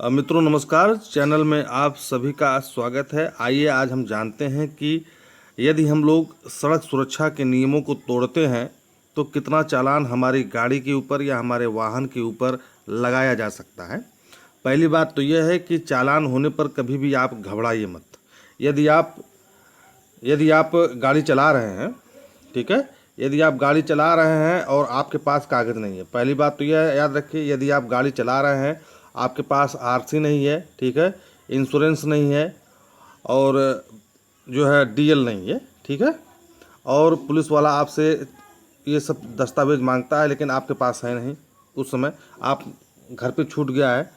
मित्रों नमस्कार, चैनल में आप सभी का स्वागत है। आइए आज हम जानते हैं कि यदि हम लोग सड़क सुरक्षा के नियमों को तोड़ते हैं तो कितना चालान हमारी गाड़ी के ऊपर या हमारे वाहन के ऊपर लगाया जा सकता है। पहली बात तो यह है कि चालान होने पर कभी भी आप घबराइए मत। यदि आप गाड़ी चला रहे हैं, ठीक है, यदि आप गाड़ी चला रहे हैं और आपके पास कागज़ नहीं है, पहली बात तो यह याद रखिए, यदि आप गाड़ी चला रहे हैं आपके पास आरसी नहीं है, ठीक है, इंश्योरेंस नहीं है और जो है डीएल नहीं है, ठीक है, और पुलिस वाला आपसे ये सब दस्तावेज मांगता है लेकिन आपके पास है नहीं, उस समय आप घर पे छूट गया है,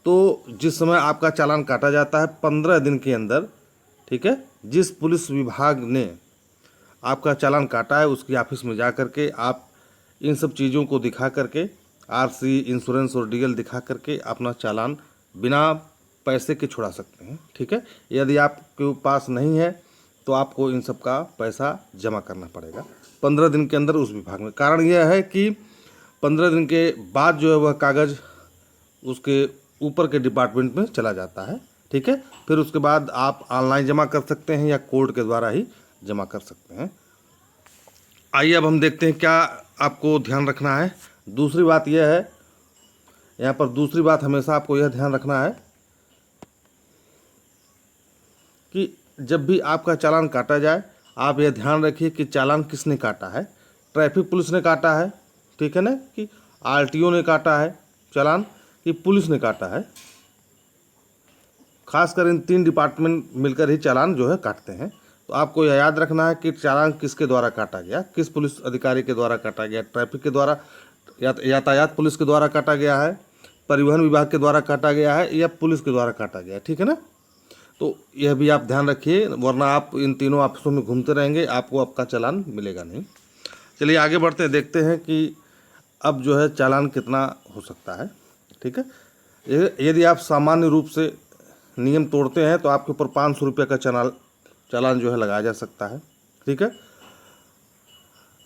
तो जिस समय आपका चालान काटा जाता है 15 दिन के अंदर, ठीक है, जिस पुलिस विभाग ने आपका चालान काटा है उसकी ऑफिस में जा कर के आप इन सब चीज़ों को दिखा करके, आरसी, इंश्योरेंस और डीएल दिखा करके अपना चालान बिना पैसे के छुड़ा सकते हैं, ठीक है। यदि आपके पास नहीं है तो आपको इन सब का पैसा जमा करना पड़ेगा 15 दिन के अंदर उस विभाग में। कारण यह है कि 15 दिन के बाद जो है वह कागज़ उसके ऊपर के डिपार्टमेंट में चला जाता है, ठीक है। फिर उसके बाद आप ऑनलाइन जमा कर सकते हैं या कोर्ट के द्वारा ही जमा कर सकते हैं। आइए अब हम देखते हैं क्या आपको ध्यान रखना है। दूसरी बात यह है, यहाँ पर दूसरी बात हमेशा आपको यह ध्यान रखना है कि जब भी आपका चालान काटा जाए आप यह ध्यान रखिए कि चालान किसने काटा है। ट्रैफिक पुलिस ने काटा है, ठीक है ना, कि आरटीओ ने काटा है चालान, कि पुलिस ने काटा है। खासकर इन 3 डिपार्टमेंट मिलकर ही चालान जो है काटते हैं। तो आपको यह याद रखना है कि चालान किसके द्वारा काटा गया, किस पुलिस अधिकारी के द्वारा काटा गया। ट्रैफिक के द्वारा, यातायात पुलिस के द्वारा काटा गया है, परिवहन विभाग के द्वारा काटा गया है या पुलिस के द्वारा काटा गया है, ठीक है ना। तो यह भी आप ध्यान रखिए, वरना आप इन तीनों ऑफिसों में घूमते रहेंगे, आपको आपका चालान मिलेगा नहीं। चलिए आगे बढ़ते हैं, देखते हैं कि अब जो है चालान कितना हो सकता है, ठीक है। यदि आप सामान्य रूप से नियम तोड़ते हैं तो आपके ऊपर 500 रुपये का चालान जो है लगाया जा सकता है, ठीक है।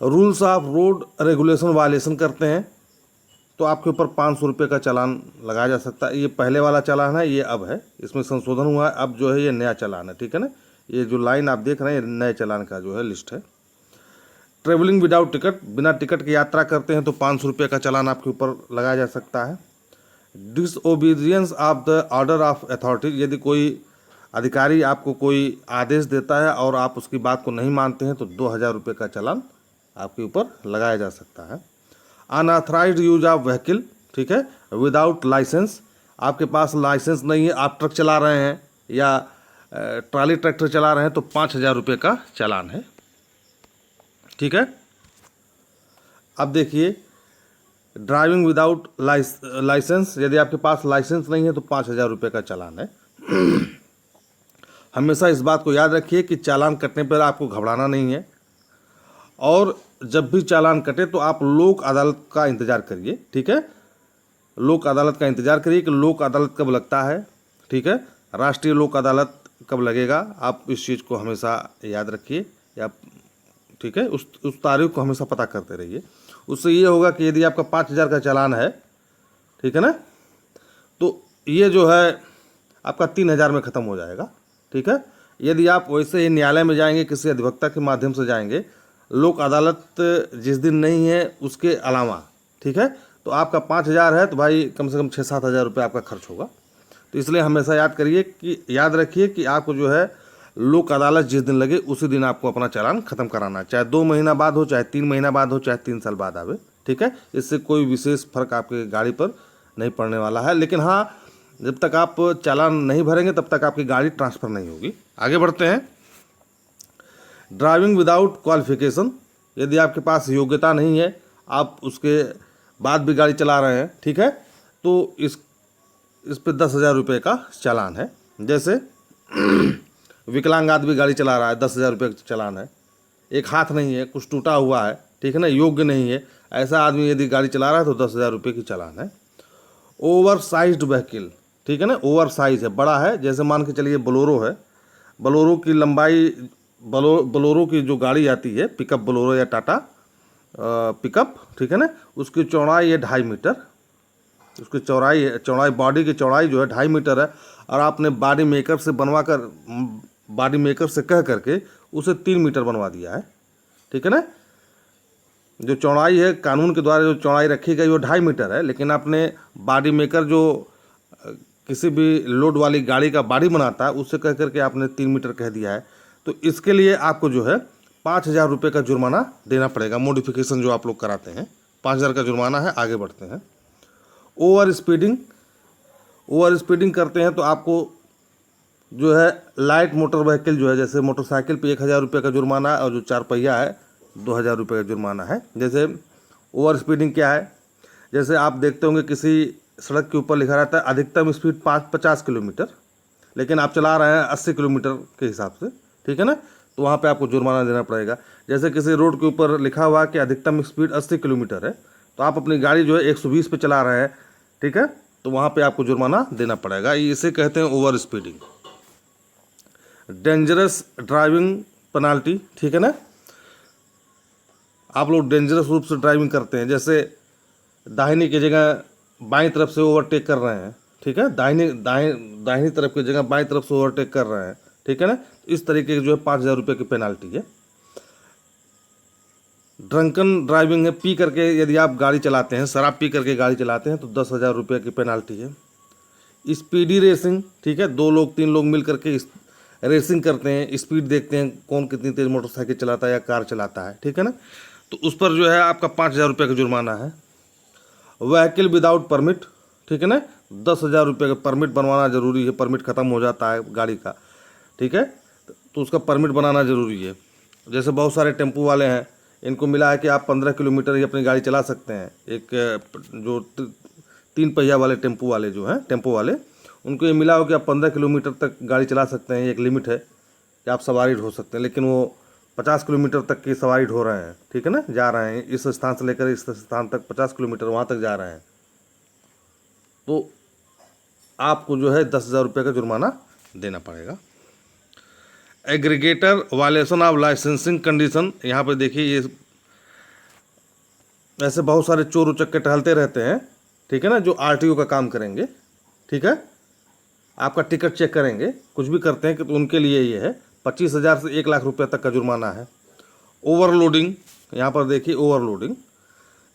Rules of road regulation violation करते हैं तो आपके ऊपर 500 रुपये का चालान लगाया जा सकता है। ये पहले वाला चालान है, ये अब है, इसमें संशोधन हुआ है, अब जो है ये नया चालान है, ठीक है ना। ये जो लाइन आप देख रहे हैं ये नए चालान का जो है लिस्ट है। ट्रेवलिंग विदाउट टिकट, बिना टिकट की यात्रा करते हैं तो 500 रुपये का चालान आपके ऊपर लगाया जा सकता है। Disobedience of the order of authority, यदि कोई अधिकारी आपको कोई आदेश देता है और आप उसकी बात को नहीं मानते हैं तो 2000 रुपये का चालान आपके ऊपर लगाया जा सकता है। अनऑथराइज्ड यूज ऑफ व्हीकल, ठीक है, विदाउट लाइसेंस, आपके पास लाइसेंस नहीं है, आप ट्रक चला रहे हैं या ट्रॉली ट्रैक्टर चला रहे हैं तो 5000 रुपये का चालान है, ठीक है। अब देखिए ड्राइविंग विदाउट लाइसेंस, यदि आपके पास लाइसेंस नहीं है तो 5000 रुपये का चालान है। हमेशा इस बात को याद रखिए कि चालान कटने पर आपको घबराना नहीं है, और जब भी चालान कटे तो आप लोक अदालत का इंतज़ार करिए, ठीक है। लोक अदालत का इंतज़ार करिए कि लोक अदालत कब लगता है, ठीक है, राष्ट्रीय लोक अदालत कब लगेगा, आप इस चीज़ को हमेशा याद रखिए, या ठीक है, उस तारीख को हमेशा पता करते रहिए। उससे ये होगा कि यदि आपका 5000 का चालान है, ठीक है ना, तो ये जो है आपका 3000 में ख़त्म हो जाएगा, ठीक है। यदि आप वैसे ही न्यायालय में जाएंगे, किसी अधिवक्ता के माध्यम से जाएंगे, लोक अदालत जिस दिन नहीं है उसके अलावा, ठीक है, तो आपका 5000 है तो भाई कम से कम 6-7 हज़ार रुपये आपका खर्च होगा। तो इसलिए हमेशा याद रखिए कि आपको जो है लोक अदालत जिस दिन लगे उसी दिन आपको अपना चालान ख़त्म कराना है, चाहे 2 महीना बाद हो, चाहे 3 महीना बाद हो, चाहे 3 साल बाद आवे, ठीक है। इससे कोई विशेष फर्क आपके गाड़ी पर नहीं पड़ने वाला है। लेकिन हाँ, जब तक आप चालान नहीं भरेंगे तब तक आपकी गाड़ी ट्रांसफ़र नहीं होगी। आगे बढ़ते हैं। ड्राइविंग विदाउट क्वालिफिकेशन, यदि आपके पास योग्यता नहीं है, आप उसके बाद भी गाड़ी चला रहे हैं, ठीक है, तो इस पे 10,000 रुपये का चालान है। जैसे विकलांग आदमी गाड़ी चला रहा है, 10,000 रुपये का चालान है। एक हाथ नहीं है, कुछ टूटा हुआ है, ठीक है ना, योग्य नहीं है, ऐसा आदमी यदि गाड़ी चला रहा है तो 10,000 रुपये की चालान है। ओवर साइज्ड व्हीकल, ठीक है ना, ओवर साइज है, बड़ा है, जैसे मान के चलिए बोलोरो है, बोलोरो की लंबाई, बोलोरो की जो गाड़ी आती है, पिकअप बोलोरो या टाटा पिकअप, ठीक है ना, उसकी चौड़ाई है 2.5 मीटर, उसकी चौड़ाई बॉडी की चौड़ाई जो है 2.5 मीटर है, और आपने बॉडी मेकर से बॉडी मेकर से कह करके उसे 3 मीटर बनवा दिया है, ठीक है ना। जो चौड़ाई है कानून के द्वारा जो चौड़ाई रखी गई वो 2.5 मीटर है, लेकिन आपने बॉडी मेकर जो किसी भी लोड वाली गाड़ी का बॉडी बनाता है उससे कह करके आपने 3 मीटर कह दिया है। तो इसके लिए आपको जो है 5,000 रुपये का जुर्माना देना पड़ेगा। मॉडिफिकेशन जो आप लोग कराते हैं 5,000 का जुर्माना है। आगे बढ़ते हैं। ओवर स्पीडिंग करते हैं तो आपको जो है लाइट मोटर व्हीकल जो है, जैसे मोटरसाइकिल पे 1,000 रुपये का जुर्माना है, और जो 4 पहिया है 2,000 रुपये का जुर्माना है। जैसे ओवर स्पीडिंग क्या है, जैसे आप देखते होंगे किसी सड़क के ऊपर लिखा रहता है अधिकतम स्पीड 50 किलोमीटर, लेकिन आप चला रहे हैं 80 किलोमीटर के हिसाब से, ठीक है ना, तो वहाँ पे आपको जुर्माना देना पड़ेगा। जैसे किसी रोड के ऊपर लिखा हुआ कि अधिकतम स्पीड 80 किलोमीटर है, तो आप अपनी गाड़ी जो है 120 पे चला रहे हैं, ठीक है, तो वहाँ पे आपको जुर्माना देना पड़ेगा। इसे कहते हैं over speeding. Dangerous driving penalty, ठीक है ना, आप लोग डेंजरस रूप से ड्राइविंग करते हैं, जैसे दाहिनी की जगह बाईं तरफ से ओवरटेक कर रहे हैं, ठीक है, दाहिनी तरफ की जगह बाईं तरफ से ओवरटेक कर रहे हैं, ठीक है ना, इस तरीके की जो है 5,000 रुपये की पेनाल्टी है। ड्रंकन ड्राइविंग है, पी करके यदि आप गाड़ी चलाते हैं, शराब पी करके गाड़ी चलाते हैं तो 10,000 रुपये की पेनाल्टी है। स्पीडी रेसिंग, ठीक है, 2 लोग 3 लोग मिल करके रेसिंग करते हैं, स्पीड देखते हैं कौन कितनी तेज मोटरसाइकिल चलाता है या कार चलाता है, ठीक है ना, तो उस पर जो है आपका 5,000 रुपये का जुर्माना है। व्हीकल विदाउट परमिट, ठीक है ना, 10,000 रुपये का परमिट बनवाना जरूरी है। परमिट ख़त्म हो जाता है गाड़ी का, ठीक है, तो उसका परमिट बनाना ज़रूरी है। जैसे बहुत सारे टेम्पो वाले हैं, इनको मिला है कि आप 15 किलोमीटर ही अपनी गाड़ी चला सकते हैं। एक जो 3 पहिया वाले टेम्पो वाले जो हैं, टेम्पो वाले, उनको ये मिला हो कि आप 15 किलोमीटर तक गाड़ी चला सकते हैं, एक लिमिट है कि आप सवारी ढो सकते हैं, लेकिन वो 50 किलोमीटर तक की सवारी ढो रहे हैं, ठीक है ना, जा रहे हैं इस स्थान से लेकर इस स्थान तक 50 किलोमीटर वहाँ तक जा रहे हैं, तो आपको जो है 10,000 रुपये का जुर्माना देना पड़ेगा। Aggregator violation of licensing condition, यहाँ पे देखिए ये ऐसे बहुत सारे चोर उचक्के टहलते रहते हैं, ठीक है ना, जो आरटीओ का काम करेंगे, ठीक है, आपका टिकट चेक करेंगे, कुछ भी करते हैं कि तो उनके लिए ये है 25,000 से 1,00,000 रुपये तक का जुर्माना है। ओवरलोडिंग, यहाँ पर देखिए ओवरलोडिंग,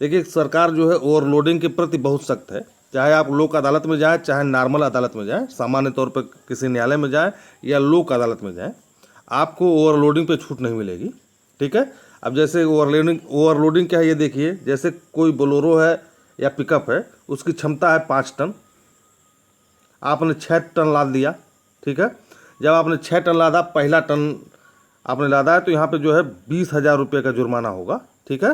देखिए सरकार जो है ओवरलोडिंग के प्रति बहुत सख्त है। चाहे आप लोक अदालत में जाएँ, चाहे नॉर्मल अदालत में जाएँ, सामान्य तौर पर किसी न्यायालय में जाएँ या लोक अदालत में जाएँ, आपको ओवरलोडिंग पे छूट नहीं मिलेगी, ठीक है। अब जैसे ओवरलोडिंग क्या है ये देखिए, जैसे कोई बोलेरो है या पिकअप है, उसकी क्षमता है 5 टन, आपने 6 टन लाद दिया, ठीक है, जब आपने 6 टन लादा, पहला टन आपने लादा है तो यहाँ पे जो है 20,000 रुपये का जुर्माना होगा, ठीक है।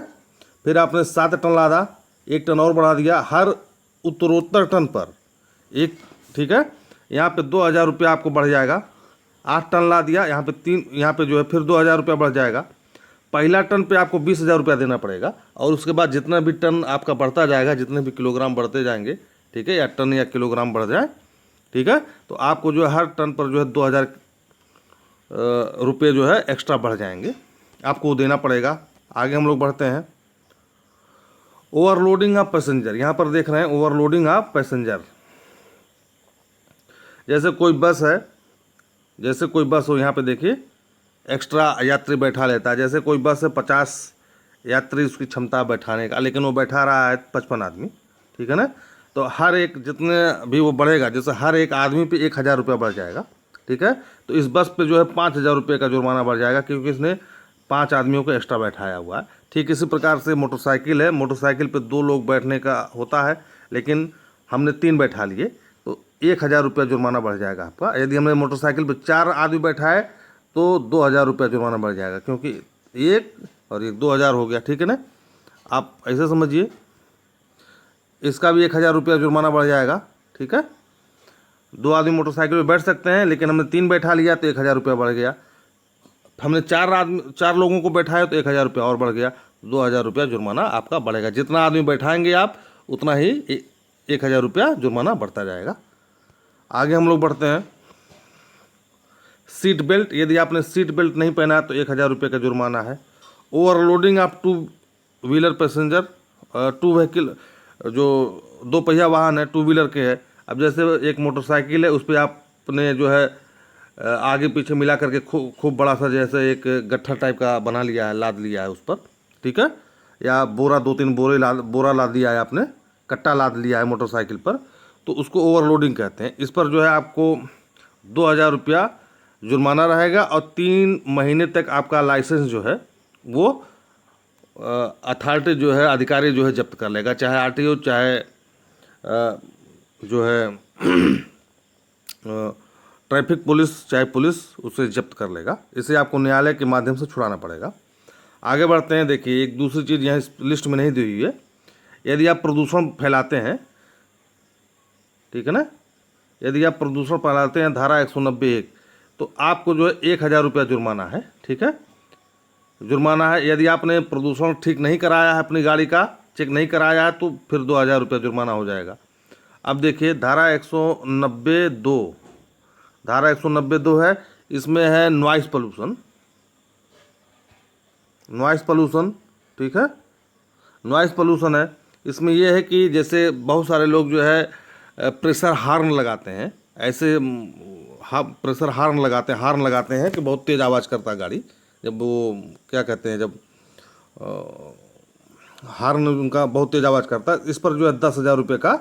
फिर आपने 7 टन लादा, 1 टन और बढ़ा दिया, हर उत्तरोत्तर टन पर एक, ठीक है, यहाँ पे 2,000 रुपया आपको बढ़ जाएगा। 8 टन ला दिया, यहाँ पे जो है फिर 2,000 रुपया बढ़ जाएगा। पहला टन पे आपको 20,000 रुपया देना पड़ेगा, और उसके बाद जितना भी टन आपका बढ़ता जाएगा, जितने भी किलोग्राम बढ़ते जाएंगे, ठीक है, या टन या किलोग्राम बढ़ जाए, ठीक है, तो आपको जो है हर टन पर जो है 2,000 रुपये जो है एक्स्ट्रा बढ़ जाएंगे, आपको देना पड़ेगा। आगे हम लोग बढ़ते हैं। ओवरलोडिंग ऑफ पैसेंजर, यहाँ पर देख रहे हैं ओवरलोडिंग ऑफ पैसेंजर, जैसे कोई बस हो, यहाँ पे देखिए एक्स्ट्रा यात्री बैठा लेता है। जैसे कोई बस है 50 यात्री उसकी क्षमता बैठाने का, लेकिन वो बैठा रहा है 55 आदमी, ठीक है ना, तो हर एक जितने भी वो बढ़ेगा, जैसे हर एक आदमी पे 1,000 रुपया बढ़ जाएगा, ठीक है, तो इस बस पे जो है 5,000 रुपये का जुर्माना बढ़ जाएगा, क्योंकि इसने 5 आदमियों को एक्स्ट्रा बैठाया हुआ है। ठीक इसी प्रकार से मोटरसाइकिल है, मोटरसाइकिल पे 2 लोग बैठने का होता है, लेकिन हमने 3 बैठा लिए तो 1,000 रुपया जुर्माना बढ़ जाएगा आपका। यदि हमने मोटरसाइकिल पे 4 आदमी बैठाए तो 2,000 रुपया जुर्माना बढ़ जाएगा, क्योंकि 1 और 1 2,000 हो गया, ठीक है ना, आप ऐसे समझिए। इसका भी 1,000 रुपया जुर्माना बढ़ जाएगा, ठीक है। 2 आदमी मोटरसाइकिल पे बैठ सकते हैं, लेकिन हमने 3 बैठा लिया तो 1,000 रुपया बढ़ गया। हमने 4 लोगों को बैठाया तो 1,000 रुपया और बढ़ गया, 2,000 रुपया जुर्माना आपका बढ़ेगा। जितना आदमी बैठाएंगे आप उतना ही 1,000 रुपया जुर्माना बढ़ता जाएगा। आगे हम लोग बढ़ते हैं। सीट बेल्ट, यदि आपने सीट बेल्ट नहीं पहना तो 1,000 रुपये का जुर्माना है। Overloading of 2 wheeler passenger, 2 vehicle जो दो पहिया वाहन है, 2 व्हीलर के है। अब जैसे एक मोटरसाइकिल है, उस पर आपने जो है आगे पीछे मिला करके खूब बड़ा सा जैसे एक गट्ठा टाइप का बना लिया है, लाद लिया है उस पर, ठीक है, या बोरा 2-3 बोरा लाद दिया है आपने, कट्टा लाद लिया है मोटरसाइकिल पर, तो उसको ओवरलोडिंग कहते हैं। इस पर जो है आपको 2000 रुपया जुर्माना रहेगा और 3 महीने तक आपका लाइसेंस जो है वो अथॉरिटी जो है, अधिकारी जो है जब्त कर लेगा, चाहे आरटीओ, चाहे जो है ट्रैफिक पुलिस, चाहे पुलिस, उसे जब्त कर लेगा। इसे आपको न्यायालय के माध्यम से छुड़ाना पड़ेगा। आगे बढ़ते हैं। देखिए, एक दूसरी चीज़ यहाँ इस लिस्ट में नहीं दी हुई है। यदि आप प्रदूषण फैलाते हैं, ठीक है ना, यदि आप प्रदूषण फैलाते हैं, धारा 190(1), तो आपको जो है 1000 रुपया जुर्माना है, ठीक है, जुर्माना है। यदि आपने प्रदूषण ठीक नहीं कराया है, अपनी गाड़ी का चेक नहीं कराया है, तो फिर 2000 रुपया जुर्माना हो जाएगा। अब देखिए, धारा 192, धारा 192 है, इसमें है नॉइस पोल्यूशन, नॉइस पोल्यूशन, ठीक है, नॉइस पोल्यूशन है। इसमें यह है कि जैसे बहुत सारे लोग जो है प्रेशर हार्न लगाते हैं, ऐसे प्रेशर हार्न लगाते हैं कि बहुत तेज़ आवाज़ करता है गाड़ी, जब वो क्या कहते हैं, जब हार्न उनका बहुत तेज़ आवाज़ करता है। इस पर जो है 10,000 रुपये का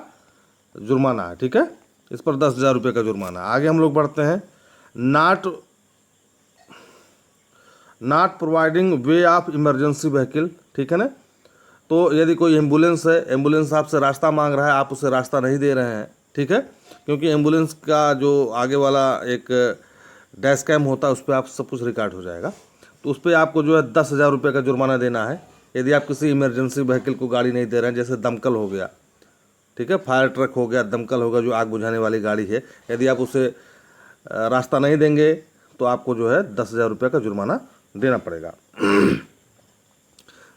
जुर्माना है, ठीक है, इस पर 10,000 रुपये का जुर्माना। आगे हम लोग बढ़ते हैं। Not providing way of emergency vehicle, ठीक है ना, तो यदि कोई एम्बुलेंस है, एम्बुलेंस आपसे रास्ता मांग रहा है, आप उसे रास्ता नहीं दे रहे हैं, ठीक है, क्योंकि एम्बुलेंस का जो आगे वाला एक डैश कैम होता है, उस पर आप सब कुछ रिकॉर्ड हो जाएगा, तो उस पर आपको जो है 10,000 रुपये का जुर्माना देना है। यदि आप किसी इमरजेंसी व्हीकल को गाड़ी नहीं दे रहे हैं, जैसे दमकल हो गया, ठीक है, फायर ट्रक हो गया, दमकल होगा, जो आग बुझाने वाली गाड़ी है, यदि आप उसे रास्ता नहीं देंगे तो आपको जो है 10,000 रुपये का जुर्माना देना पड़ेगा।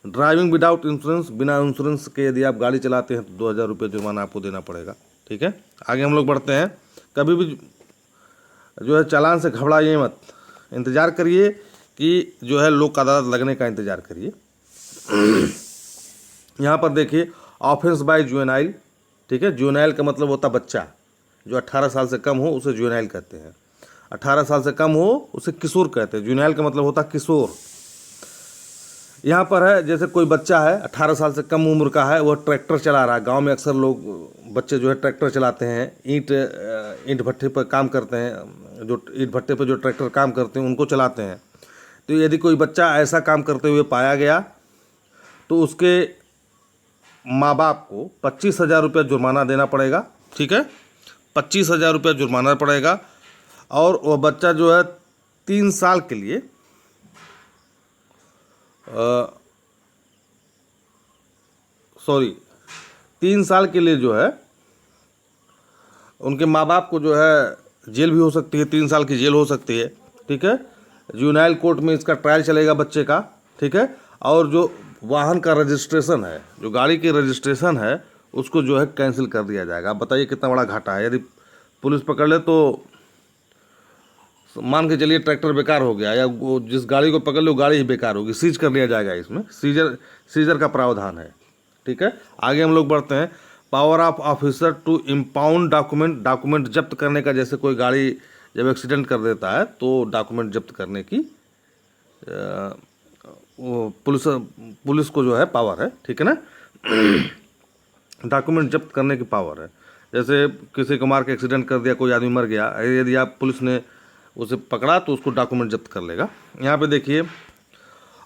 ड्राइविंग विदाउट इंश्योरेंस, बिना इंश्योरेंस के यदि आप गाड़ी चलाते हैं तो 2000 रुपये जुर्माना आपको देना पड़ेगा, ठीक है। आगे हम लोग बढ़ते हैं। कभी भी जो है चालान से घबराइए मत, इंतज़ार करिए कि जो है लोक अदालत लगने का इंतज़ार करिए। यहाँ पर देखिए, ऑफेंस बाय जुवेनाइल, ठीक है, जुवेनाइल का मतलब होता बच्चा, जो 18 साल से कम हो उसे जुवेनाइल कहते हैं। 18 साल से कम हो उसे किशोर कहते हैं। जुवेनाइल का मतलब होता किशोर। यहाँ पर है, जैसे कोई बच्चा है 18 साल से कम उम्र का है, वह ट्रैक्टर चला रहा है। गांव में अक्सर लोग बच्चे जो है ट्रैक्टर चलाते हैं, ईंट भट्टे पर काम करते हैं, जो ईंट भट्टे पर जो ट्रैक्टर काम करते हैं उनको चलाते हैं। तो यदि कोई बच्चा ऐसा काम करते हुए पाया गया तो उसके माँ बाप को 25,000 रुपया जुर्माना देना पड़ेगा, ठीक है, 25,000 रुपया जुर्माना पड़ेगा। और वह बच्चा जो है 3 साल के लिए 3 साल के लिए जो है उनके माँ बाप को जो है जेल भी हो सकती है, 3 साल की जेल हो सकती है, ठीक है। जुवेनाइल कोर्ट में इसका ट्रायल चलेगा बच्चे का, ठीक है। और जो वाहन का रजिस्ट्रेशन है, जो गाड़ी की रजिस्ट्रेशन है, उसको जो है कैंसिल कर दिया जाएगा। आप बताइए कितना बड़ा घाटा है। यदि पुलिस पकड़ ले तो मान के चलिए ट्रैक्टर बेकार हो गया, या वो जिस गाड़ी को पकड़ ले वो गाड़ी ही बेकार होगी, सीज कर लिया जाएगा। इसमें सीजर का प्रावधान है, ठीक है। आगे हम लोग बढ़ते हैं। Power of officer to impound document जब्त करने का। जैसे कोई गाड़ी जब एक्सीडेंट कर देता है तो डॉक्यूमेंट जब्त करने की वो पुलिस को जो है पावर है, ठीक है ना, डॉक्यूमेंट जब्त करने की पावर है। जैसे किसी को मार के एक्सीडेंट कर दिया, कोई आदमी मर गया, यदि आप पुलिस ने उसे पकड़ा तो उसको डॉक्यूमेंट जब्त कर लेगा। यहाँ पे देखिए,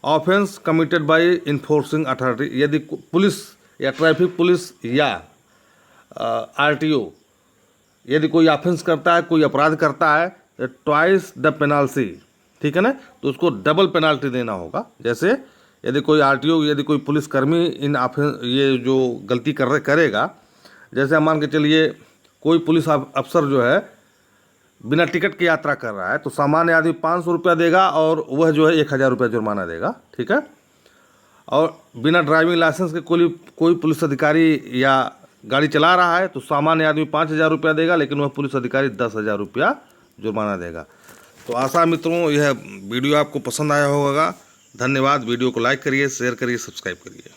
offence committed by enforcing authority. यदि पुलिस या ट्रैफिक पुलिस या आरटीओ यदि कोई ऑफेंस करता है, कोई अपराध करता है, तो ट्वाइस द पेनाल्टी, ठीक है ना, तो उसको डबल पेनाल्टी देना होगा। जैसे यदि कोई आरटीओ, यदि कोई पुलिसकर्मी इन ये जो गलती करेगा, जैसे मान के चलिए कोई पुलिस अफसर जो है बिना टिकट की यात्रा कर रहा है, तो सामान्य आदमी 500 रुपया देगा और वह जो है 1000 रुपया जुर्माना देगा, ठीक है। और बिना ड्राइविंग लाइसेंस के कोई पुलिस अधिकारी या गाड़ी चला रहा है तो सामान्य आदमी 5,000 रुपया देगा, लेकिन वह पुलिस अधिकारी 10,000 रुपया जुर्माना देगा। तो आशा मित्रों, यह वीडियो आपको पसंद आया होगा। धन्यवाद। वीडियो को लाइक करिए, शेयर करिए, सब्सक्राइब करिए।